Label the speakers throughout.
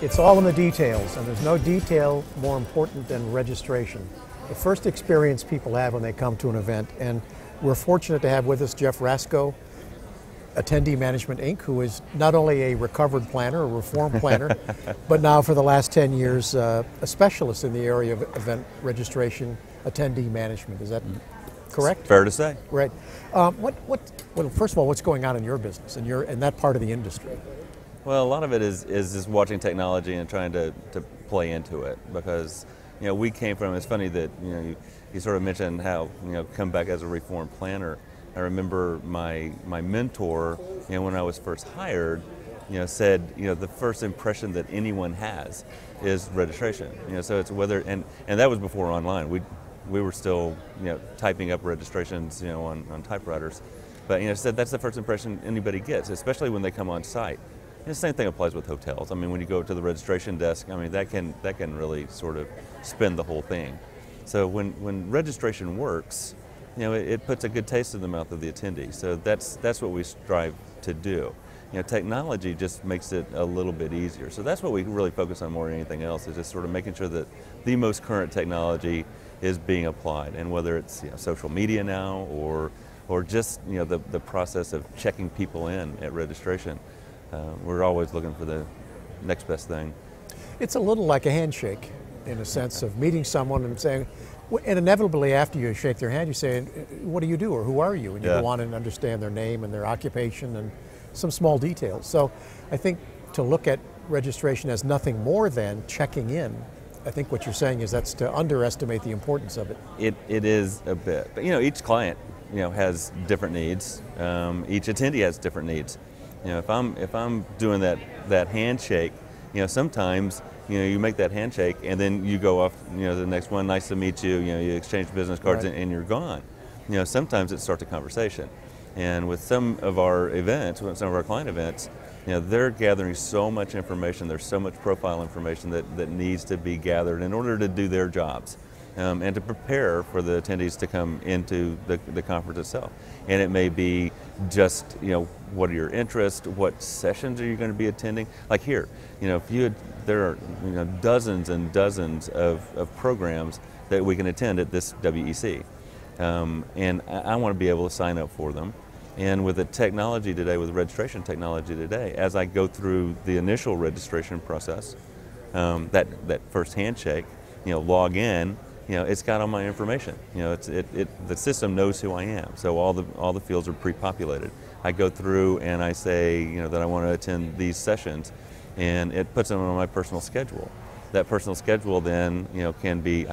Speaker 1: It's all in the details, and there's no detail more important than registration. The first experience people have when they come to an event, and we're fortunate to have with us Jeff Rasco, Attendee Management Inc., who is not only a recovered planner, a reform planner, but now for the last 10 years a specialist in the area of event registration, attendee management. Is that correct?
Speaker 2: Fair to say.
Speaker 1: Right. Well, first of all, what's going on in your business and in that part of the industry?
Speaker 2: Well, a lot of it is just watching technology and trying to play into it, because we came from. It's funny that you sort of mentioned how come back as a reform planner. I remember my mentor, when I was first hired, said the first impression that anyone has is registration. So it's whether and that was before online. We were still typing up registrations on typewriters, but said that's the first impression anybody gets, especially when they come on site. The same thing applies with hotels. I mean, when you go to the registration desk, I mean that can really sort of spin the whole thing. So when registration works, it puts a good taste in the mouth of the attendee. So that's what we strive to do. Technology just makes it a little bit easier. So that's what we really focus on more than anything else, is just sort of making sure that the most current technology is being applied, and whether it's social media now or just the process of checking people in at registration. We're always looking for the next best thing.
Speaker 1: It's a little like a handshake, in a sense of meeting someone and saying, and inevitably after you shake their hand, you say, what do you do, or who are you? And you go on and understand their name and their occupation and some small details. So I think to look at registration as nothing more than checking in, I think what you're saying is that's to underestimate the importance of it.
Speaker 2: It is a bit, but each client has different needs. Each attendee has different needs. If I'm doing that handshake, sometimes you make that handshake and then you go off the next one. Nice to meet you. You exchange business cards, right, and you're gone. Sometimes it starts a conversation, and with some of our events, with some of our client events, they're gathering so much information. There's so much profile information that needs to be gathered in order to do their jobs. And to prepare for the attendees to come into the conference itself. And it may be just, what are your interests, what sessions are you going to be attending? Like here, there are dozens and dozens of programs that we can attend at this WEC. And I want to be able to sign up for them. And with the technology today, with the registration technology today, as I go through the initial registration process, that first handshake, log in, it's got all my information. The system knows who I am, so all the fields are pre-populated. I go through and I say, that I want to attend these sessions, and it puts them on my personal schedule. That personal schedule then, can be,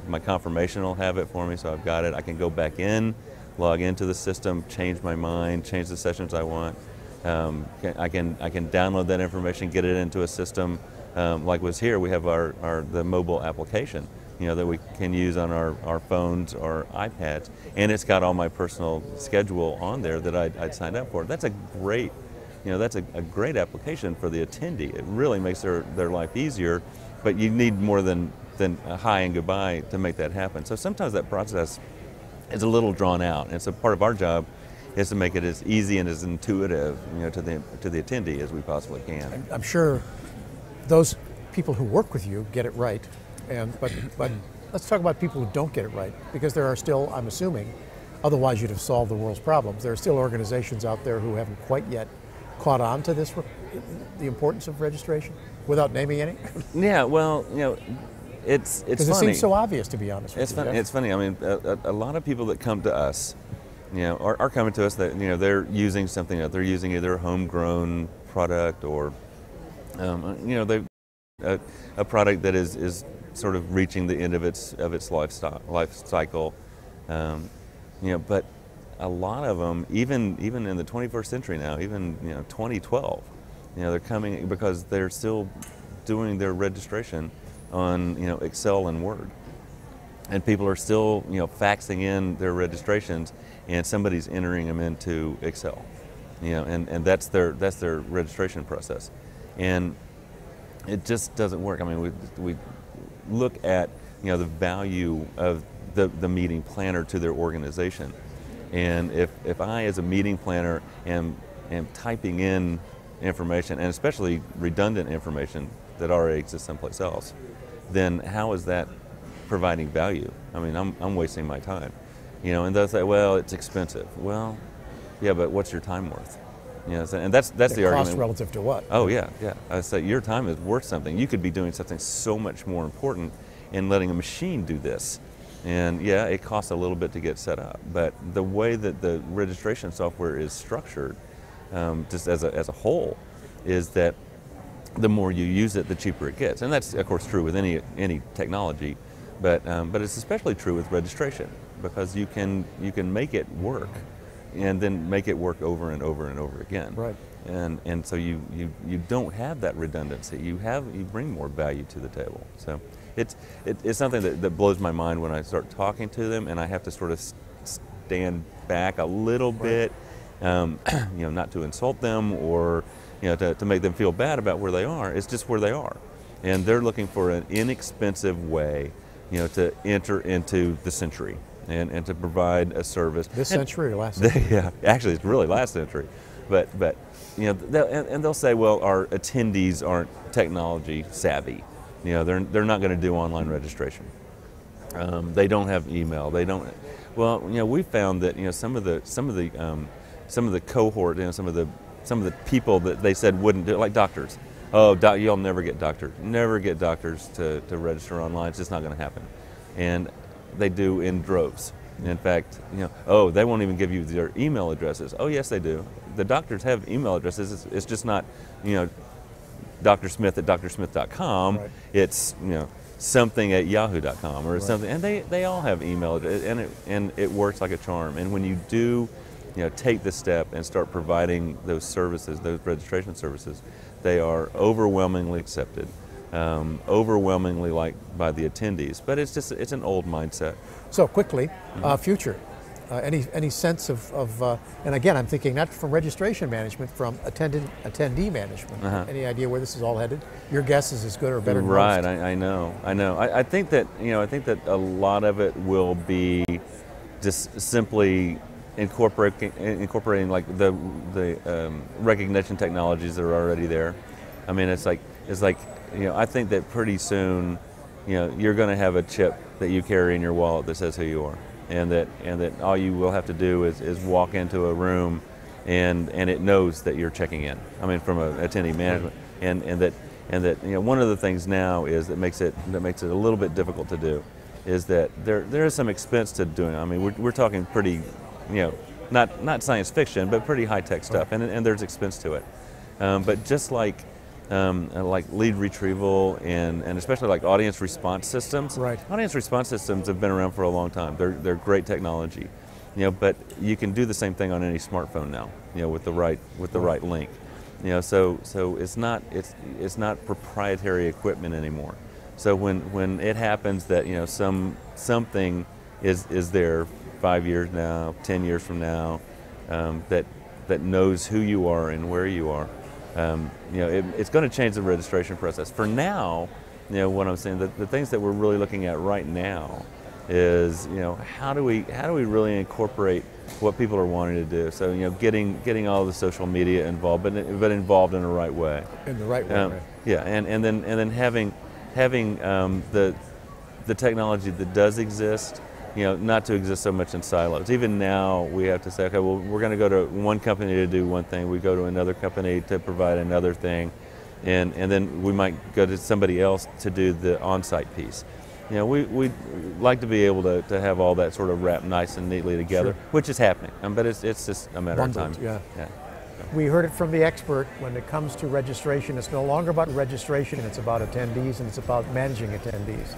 Speaker 2: my confirmation will have it for me, so I've got it. I can go back in, log into the system, change my mind, change the sessions I want. I can download that information, get it into a system. Like was here, we have the mobile application, that we can use on our phones or iPads, and it's got all my personal schedule on there that I'd signed up for. That's a great, that's a great application for the attendee. It really makes their life easier, but you need more than a hi and goodbye to make that happen. So sometimes that process is a little drawn out, and so part of our job is to make it as easy and as intuitive, to the attendee as we possibly can.
Speaker 1: I'm sure those people who work with you get it right. But let's talk about people who don't get it right, because there are still, I'm assuming, otherwise you'd have solved the world's problems. There are still organizations out there who haven't quite yet caught on to this, the importance of registration, without naming any.
Speaker 2: Yeah, well, it's funny.
Speaker 1: Because it seems so obvious, to be honest with you.
Speaker 2: It's funny. I mean, a lot of people that come to us, are coming to us that they're using something that they're using either a homegrown product or, a product that is sort of reaching the end of its life cycle, but a lot of them, even in the 21st century now, even 2012, they're coming because they're still doing their registration on Excel and Word, and people are still faxing in their registrations, and somebody's entering them into Excel, and that's their registration process, and it just doesn't work. I mean, we look at the value of the meeting planner to their organization, and if I as a meeting planner am typing in information, and especially redundant information that already exists someplace else, then how is that providing value? I mean, I'm wasting my time, and they'll say, well, it's expensive. Well, yeah, but what's your time worth? And that's the argument.
Speaker 1: Cost relative to what?
Speaker 2: Oh yeah. I say your time is worth something. You could be doing something so much more important in letting a machine do this. And yeah, it costs a little bit to get set up, but the way that the registration software is structured, just as a whole, is that the more you use it, the cheaper it gets. And that's of course true with any technology, but it's especially true with registration, because you can make it work, and then make it work over and over and over again.
Speaker 1: Right.
Speaker 2: And so you don't have that redundancy. You bring more value to the table. So it's something that blows my mind when I start talking to them, and I have to sort of stand back a little bit, not to insult them or to make them feel bad about where they are. It's just where they are, and they're looking for an inexpensive way, to enter into the century. And to provide a service.
Speaker 1: This century or last century?
Speaker 2: Yeah, actually it's really last century. But they'll say, well, our attendees aren't technology savvy. They're not going to do online registration. They don't have email. They don't. Well, we found that some of the cohort, some of the people that they said wouldn't do it, like doctors. Oh, you'll never get doctors to register online. It's just not going to happen. And they do in droves. In fact, they won't even give you their email addresses. Oh, yes, they do. The doctors have email addresses. It's just not, drsmith@drsmith.com. Right. It's, something at yahoo.com or something. And they all have email addresses, and it works like a charm. And when you do, take the step and start providing those services, those registration services, they are overwhelmingly accepted. Overwhelmingly liked by the attendees, but it's an old mindset.
Speaker 1: So quickly, future, any sense of and again, I'm thinking not from registration management, from attendee management. Any idea where this is all headed? Your guess is as good or better than
Speaker 2: right.
Speaker 1: most.
Speaker 2: I know. I think that a lot of it will be just simply incorporating like the recognition technologies that are already there. I mean, it's like. I think that pretty soon, you're going to have a chip that you carry in your wallet that says who you are, and that all you will have to do is walk into a room, and it knows that you're checking in. I mean, from an attendee management, and that one of the things now is that makes it a little bit difficult to do, is that there is some expense to doing it. I mean, we're talking pretty, not science fiction, but pretty high tech stuff, and there's expense to it, but just like lead retrieval and especially like audience response systems.
Speaker 1: Right. Audience
Speaker 2: response systems have been around for a long time. They're great technology, but you can do the same thing on any smartphone now, with the right link. So it's not proprietary equipment anymore. So when it happens that something is there 5 years now, 10 years from now, that knows who you are and where you are. It's going to change the registration process. For now, what I'm saying, the things that we're really looking at right now is, how do we really incorporate what people are wanting to do? So, getting all the social media involved, but involved in the right way.
Speaker 1: In the right way. Right.
Speaker 2: Yeah, and then having the technology that does exist, not to exist so much in silos. Even now, we have to say, okay, well, we're going to go to one company to do one thing, we go to another company to provide another thing, and then we might go to somebody else to do the on-site piece. We'd like to be able to have all that sort of wrapped nice and neatly together,
Speaker 1: sure.
Speaker 2: Which is happening, but it's just a matter
Speaker 1: Bundled,
Speaker 2: of time.
Speaker 1: Yeah. We heard it from the expert. When it comes to registration, it's no longer about registration, it's about attendees, and it's about managing attendees.